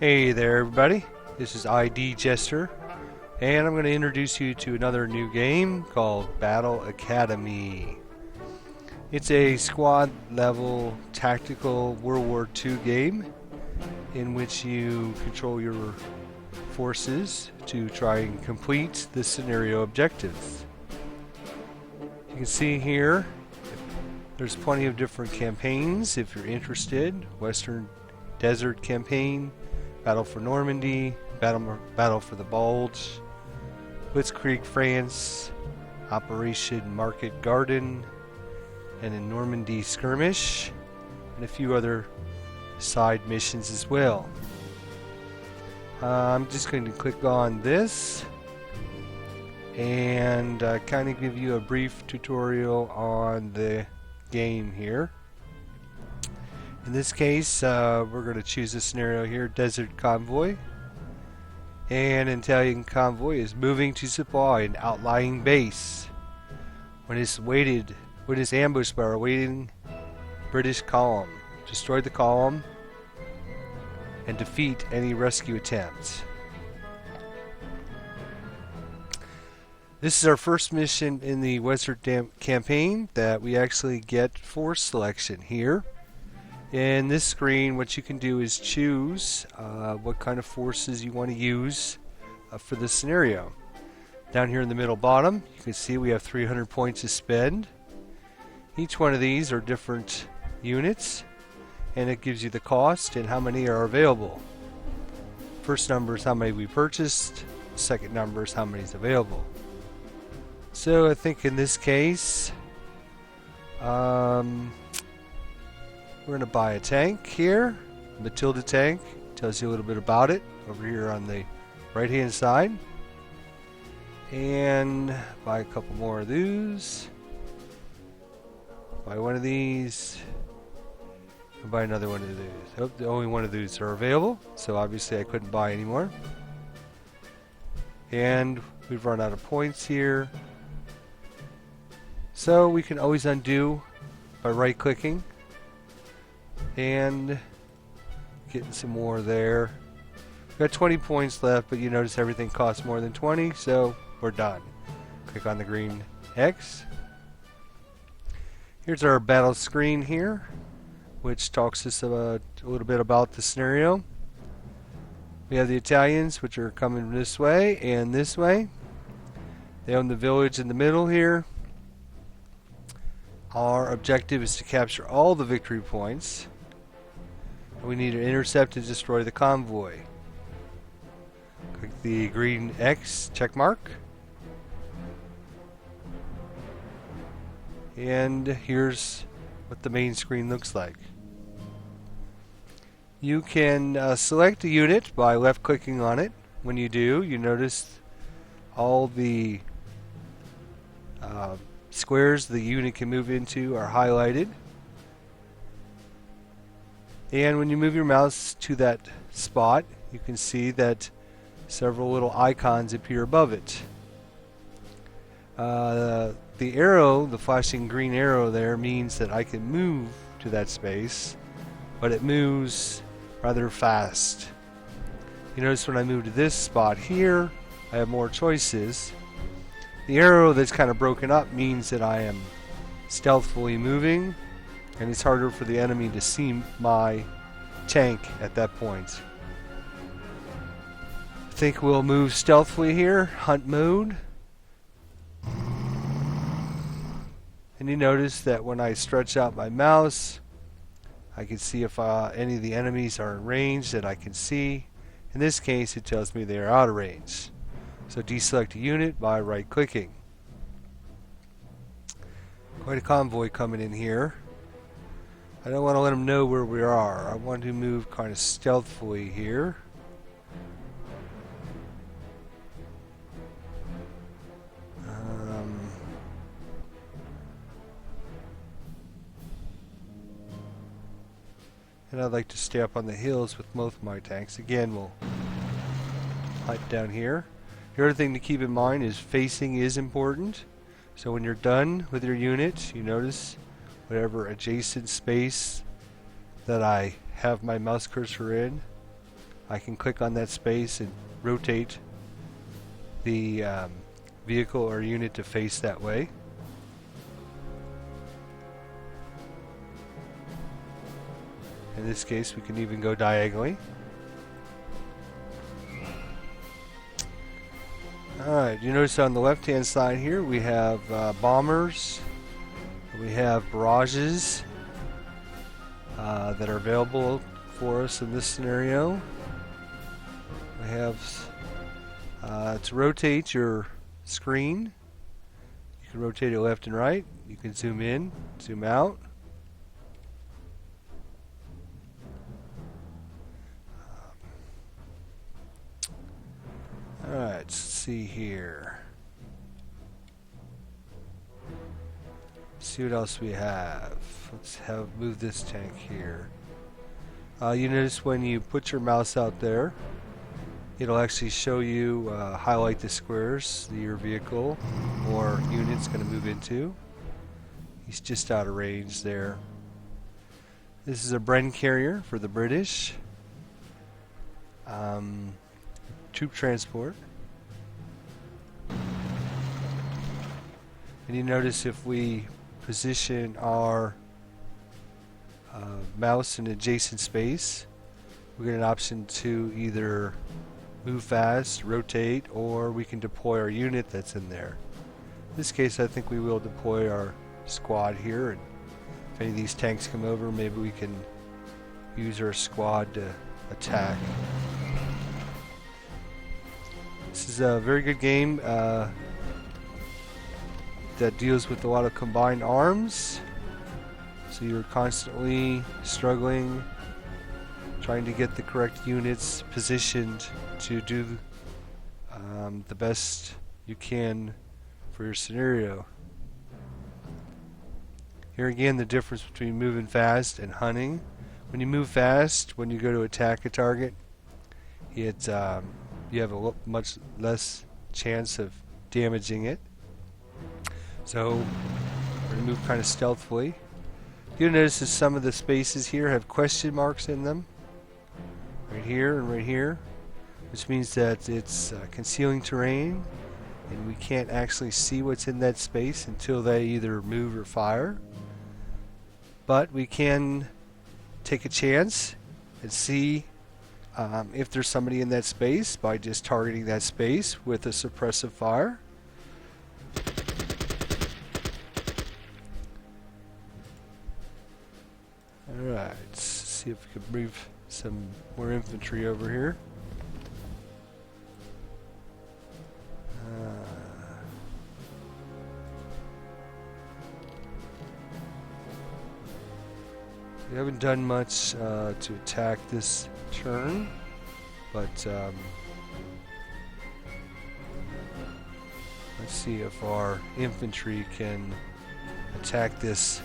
Hey there everybody, this is ID Jester, and I'm going to introduce you to another new game called Battle Academy. It's a squad level tactical World War II game in which you control your forces to try and complete the scenario objectives. You can see here there's plenty of different campaigns if you're interested. Western Desert Campaign, Battle for Normandy, Battle for the Bulge, Blitzkrieg France, Operation Market Garden, and a Normandy Skirmish, and a few other side missions as well. I'm just going to click on this and kind of give you a brief tutorial on the game here. In this case, we're going to choose a scenario here, Desert Convoy. And an Italian convoy is moving to supply an outlying base when it's ambushed by a waiting British column. Destroy the column and defeat any rescue attempts. This is our first mission in the Western campaign that we actually get force selection here. In this screen, what you can do is choose what kind of forces you want to use for this scenario. Down here in the middle bottom, you can see we have 300 points to spend. Each one of these are different units, and it gives you the cost and how many are available. First number is how many we purchased. Second number is how many is available. So I think in this case, we're going to buy a tank here, Matilda tank. Tells you a little bit about it over here on the right hand side. And buy a couple more of those. Buy one of these. And buy another one of those. Oh, the only one of those are available, so obviously I couldn't buy any more. And we've run out of points here. So we can always undo by right clicking and getting some more there. We've got 20 points left, but you notice everything costs more than 20, so we're done. Click on the green X. Here's our battle screen here, which talks to us about a little bit about the scenario. We have the Italians, which are coming this way and this way. They own the village in the middle here. Our objective is to capture all the victory points. We need to intercept and destroy the convoy. Click the green X check mark. And here's what the main screen looks like. You can select a unit by left clicking on it. When you do, you notice all the squares the unit can move into are highlighted. And when you move your mouse to that spot, you can see that several little icons appear above it. The arrow, the flashing green arrow there, means that I can move to that space, but it moves rather fast. You notice when I move to this spot here, I have more choices. The arrow that's kind of broken up means that I am stealthily moving, and it's harder for the enemy to see my tank at that point. I think we'll move stealthily here, hunt mode. And you notice that when I stretch out my mouse, I can see if any of the enemies are in range that I can see. In this case, it tells me they are out of range. So deselect a unit by right clicking. Quite a convoy coming in here. I don't want to let them know where we are. I want to move kind of stealthily here. And I'd like to stay up on the hills with both of my tanks. Again, we'll hunt down here. The other thing to keep in mind is facing is important. So when you're done with your unit, you notice whatever adjacent space that I have my mouse cursor in, I can click on that space and rotate the vehicle or unit to face that way. In this case, we can even go diagonally. Alright, you notice on the left hand side here we have bombers, we have barrages that are available for us in this scenario. We have to rotate your screen. You can rotate it left and right. You can zoom in, zoom out. Alright, let's see here. See what else we have. Let's move this tank here. You notice when you put your mouse out there, it'll actually show you, highlight the squares that your vehicle or unit's going to move into. He's just out of range there. This is a Bren carrier for the British. Troop transport. And you notice if we position our mouse in adjacent space, we get an option to either move fast, rotate, or we can deploy our unit that's in there. In this case, I think we will deploy our squad here, and if any of these tanks come over, maybe we can use our squad to attack. This is a very good game that deals with a lot of combined arms. So you're constantly struggling, trying to get the correct units positioned to do the best you can for your scenario. Here again, the difference between moving fast and hunting. When you move fast, when you go to attack a target, it you have a much less chance of damaging it. So we're going to move kind of stealthily. You'll notice that some of the spaces here have question marks in them. Right here and right here. Which means that it's concealing terrain, and we can't actually see what's in that space until they either move or fire. But we can take a chance and see if there's somebody in that space by just targeting that space with a suppressive fire. Alright, let's see if we can move some more infantry over here. We haven't done much to attack this turn, but let's see if our infantry can attack this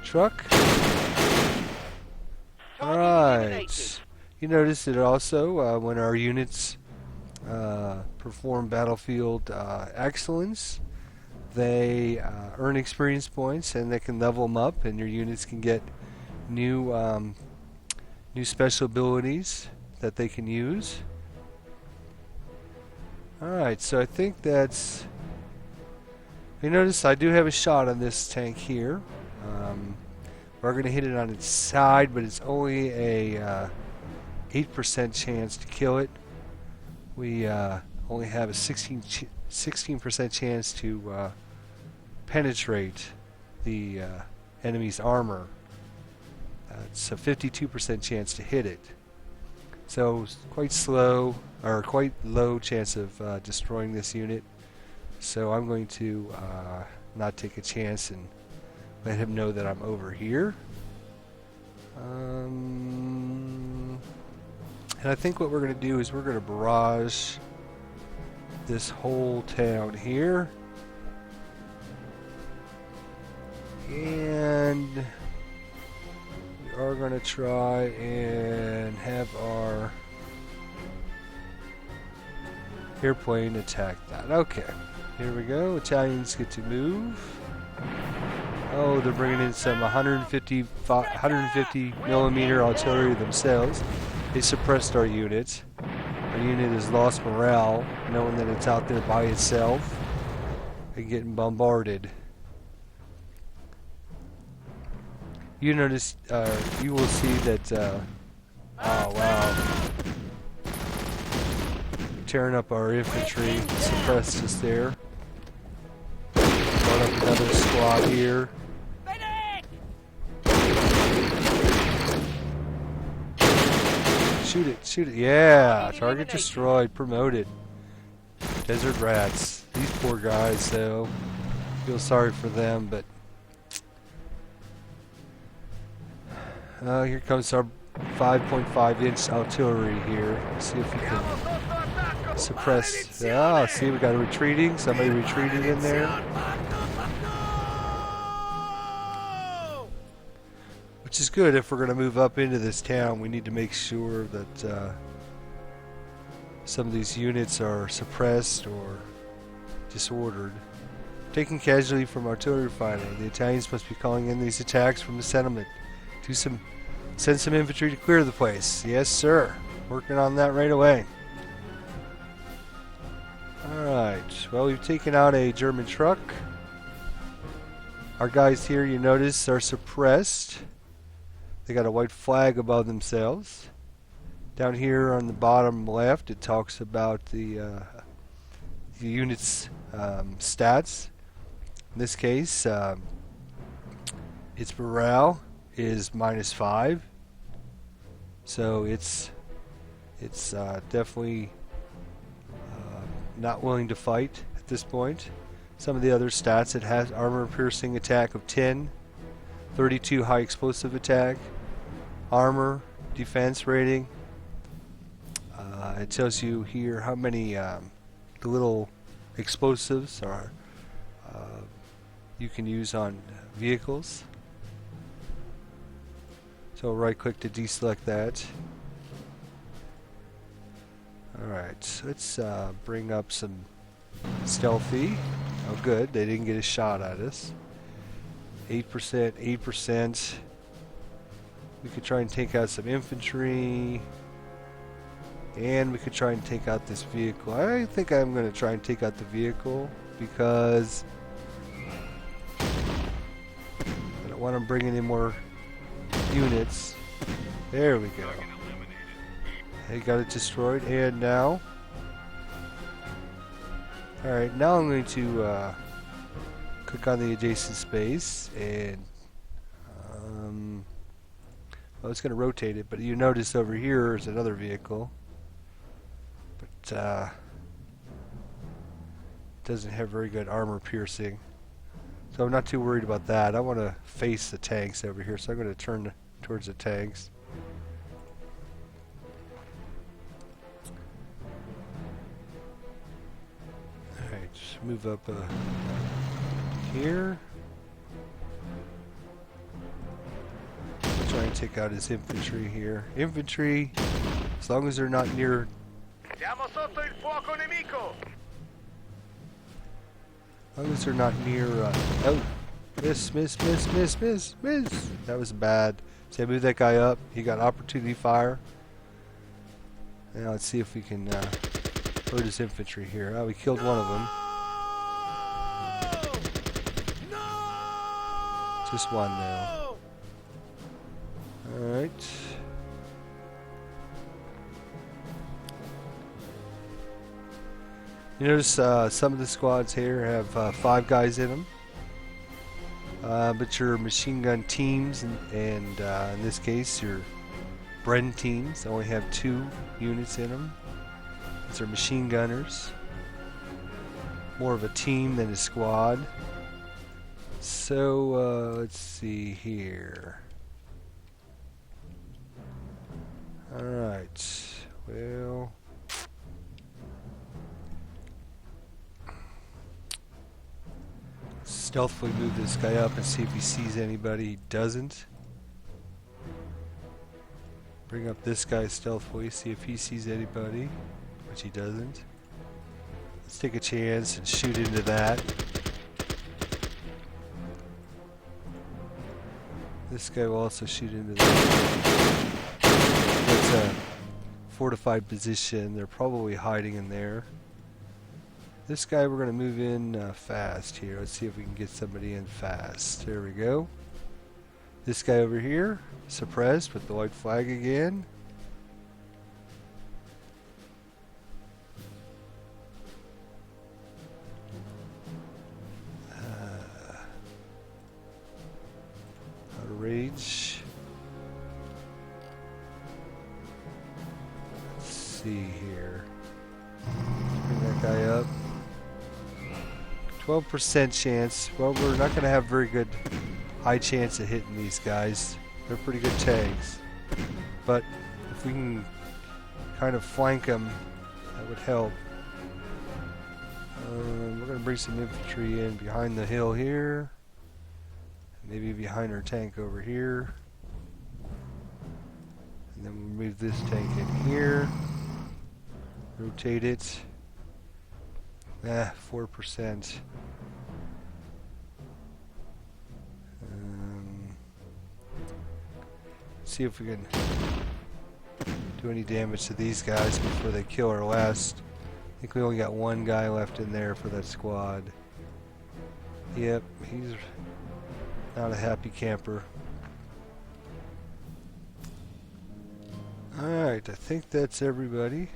truck. Alright. You notice that also when our units perform battlefield excellence, they earn experience points, and they can level them up, and your units can get new new special abilities that they can use. Alright, so I think that's... You notice I do have a shot on this tank here. We're going to hit it on its side, but it's only a 8% chance to kill it. We only have a 16% chance to penetrate the enemy's armor. It's a 52% chance to hit it. So quite slow, or quite low chance of destroying this unit. So I'm going to not take a chance and let him know that I'm over here. And I think what we're going to do is we're going to barrage this whole town here. And we are going to try and have our airplane attack that. Okay, here we go. Italians get to move. Oh, they're bringing in some 150 millimeter artillery themselves. They suppressed our unit. Our unit has lost morale, knowing that it's out there by itself and getting bombarded. You notice, you will see that, oh wow, tearing up our infantry, suppressed us there. Brought up another squad here. Shoot it, yeah! Target destroyed, promoted. Desert rats. These poor guys, though. Feel sorry for them, but... here comes our 5.5-inch artillery here. Let's see if we can suppress... Ah, see, we got a retreating. Somebody retreating in there. Which is good. If we're going to move up into this town, we need to make sure that some of these units are suppressed or disordered. Taking casualty from artillery fire. The Italians must be calling in these attacks from the settlement. Send some infantry to clear the place. Yes, sir. Working on that right away. Alright. Well, we've taken out a German truck. Our guys here, you notice, are suppressed. They got a white flag above themselves. Down here on the bottom left, it talks about the unit's stats. In this case, its morale is -5, so it's definitely not willing to fight at this point. Some of the other stats, it has armor piercing attack of 10, 32 high explosive attack, armor defense rating. It tells you here how many the little explosives are you can use on vehicles. So right click to deselect that. Alright, let's bring up some stealthy. Oh good, they didn't get a shot at us. 8%, 8%. We could try and take out some infantry. And we could try and take out this vehicle. I think I'm going to try and take out the vehicle because I don't want to bring any more units. There we go. They got it destroyed. And now, alright, now I'm going to click on the adjacent space and well, it's going to rotate it, but you notice over here is another vehicle. But doesn't have very good armor piercing. So I'm not too worried about that. I want to face the tanks over here, so I'm going to turn towards the tanks. Alright, just move up here. Try and take out his infantry here. Infantry, as long as they're not near... As long as they're not near... oh! Miss! That was bad. So I moved that guy up. He got opportunity fire. Now let's see if we can hurt his infantry here. Oh, we killed one of them. Just one now. Alright. You notice some of the squads here have 5 guys in them. But your machine gun teams and in this case your Bren teams only have 2 units in them. These are machine gunners. More of a team than a squad. So let's see here. Alright, well... stealthily move this guy up and see if he sees anybody. He doesn't. Bring up this guy stealthily, see if he sees anybody, which he doesn't. Let's take a chance and shoot into that. This guy will also shoot into the... It's a fortified position. They're probably hiding in there. This guy we're going to move in fast here. Let's see if we can get somebody in fast. There we go. This guy over here, suppressed with the white flag again. Out of rage. Let's see here. Bring that guy up. 12% chance. Well, we're not going to have very good high chance of hitting these guys. They're pretty good tanks. But if we can kind of flank them, that would help. We're going to bring some infantry in behind the hill here. Maybe behind our tank over here. And then we'll move this tank in here. Rotate it. 4%. See if we can do any damage to these guys before they kill our last. I think we only got one guy left in there for that squad. Yep, he's not a happy camper. Alright, I think that's everybody.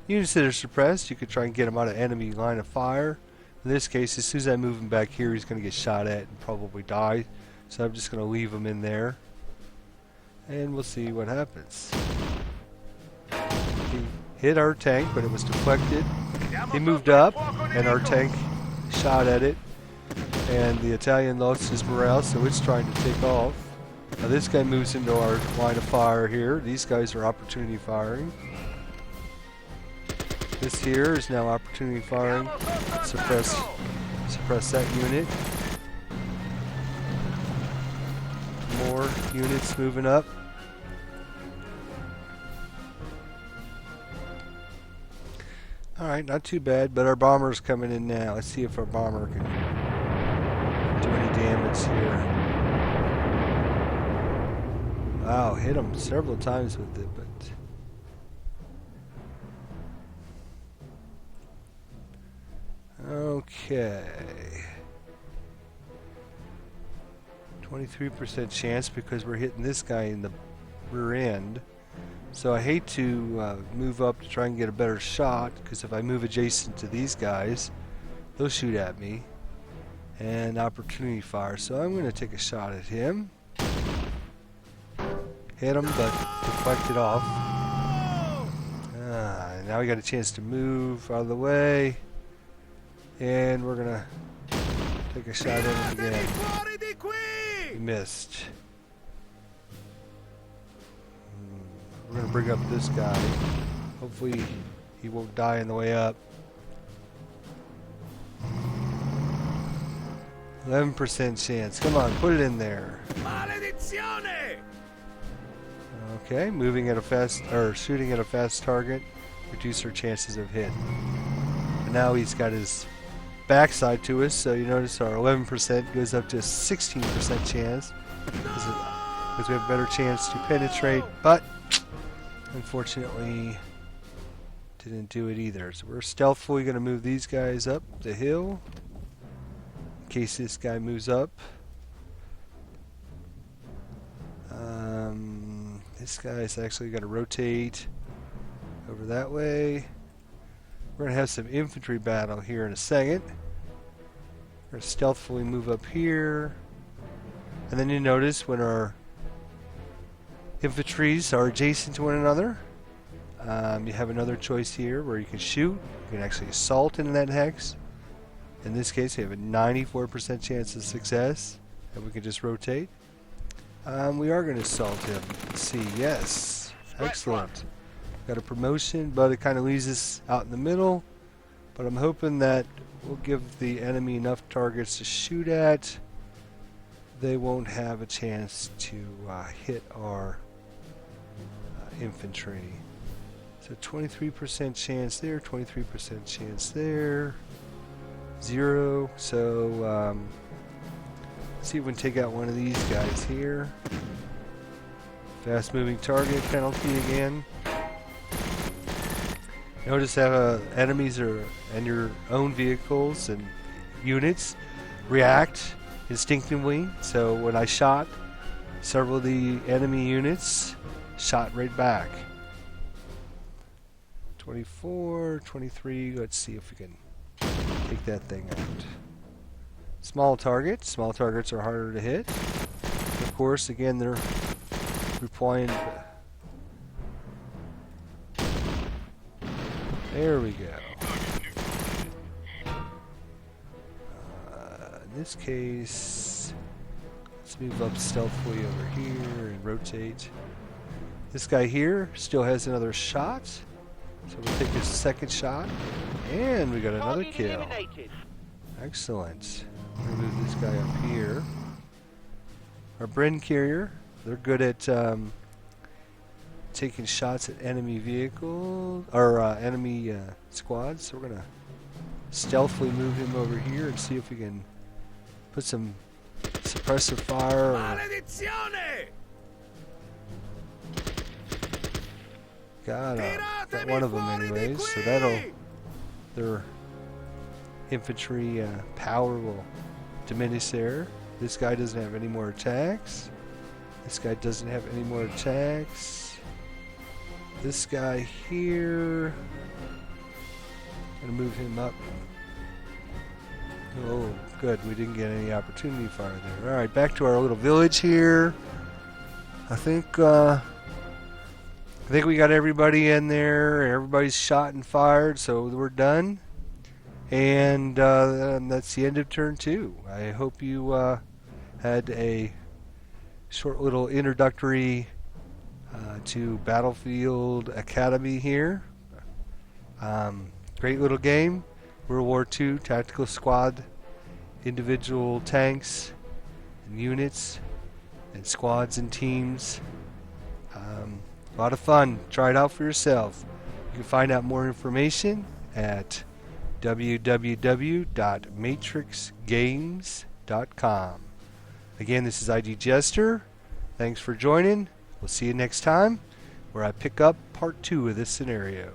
Units that are suppressed, you could try and get them out of enemy line of fire. In this case, as soon as I move him back here, he's going to get shot at and probably die. So I'm just going to leave him in there. And we'll see what happens. He hit our tank, but it was deflected. He moved up, and our tank shot at it. And the Italian lost his morale, so it's trying to take off. Now this guy moves into our line of fire here. These guys are opportunity firing. This here is now opportunity firing. Suppress that unit. More units moving up. Alright, not too bad, but our bomber's coming in now. Let's see if our bomber can do any damage here. Wow, hit him several times with it, but... Okay. 23% chance because we're hitting this guy in the rear end. So I hate to move up to try and get a better shot, because if I move adjacent to these guys, they'll shoot at me. And opportunity fire. So I'm going to take a shot at him. Hit him, but deflect it off. Now we got a chance to move out of the way. And we're going to take a shot at him again. He missed. We're going to bring up this guy. Hopefully he won't die on the way up. 11% chance. Come on, put it in there. Okay, moving at a fast, or shooting at a fast target, reduce our chances of hit. And now he's got his backside to us, so you notice our 11% goes up to a 16% chance because we have a better chance to penetrate, but unfortunately didn't do it either. So we're stealthily going to move these guys up the hill in case this guy moves up. This guy's actually got to rotate over that way. We're going to have some infantry battle here in a second. We're going to stealthily move up here. And then you notice when our infantries are adjacent to one another, you have another choice here where you can shoot. You can actually assault into that hex. In this case, we have a 94% chance of success. And we can just rotate. We are going to assault him. Let's see. Yes. Excellent. Got a promotion, but it kind of leaves us out in the middle. But I'm hoping that we'll give the enemy enough targets to shoot at. They won't have a chance to hit our infantry. So 23% chance there, 23% chance there. 0. So let's see if we can take out one of these guys here. Fast moving target penalty again. Notice how enemies and your own vehicles and units react instinctively. So when I shot, several of the enemy units shot right back. 24, 23, let's see if we can take that thing out. Small targets are harder to hit. Of course, again, they're replying. There we go. In this case, let's move up stealthily over here and rotate. This guy here still has another shot, so we'll take his second shot, and we got another kill. Excellent. We'll move this guy up here. Our Bren carrier, they're good at taking shots at enemy vehicles or enemy squads. So we're gonna stealthily move him over here and see if we can put some suppressive fire. Got one of them anyways. So their infantry power will diminish there. This guy doesn't have any more attacks. This guy doesn't have any more attacks. This guy here, gonna move him up. Oh, good, we didn't get any opportunity fire there. Alright, back to our little village here. I think we got everybody in there. Everybody's shot and fired, so we're done. And that's the end of turn 2. I hope you had a short little introductory to Battlefield Academy here. Great little game. World War II tactical squad, individual tanks and units and squads and teams. A lot of fun. Try it out for yourself. You can find out more information at www.matrixgames.com. Again, this is ID Jester. Thanks for joining. We'll see you next time where I pick up part 2 of this scenario.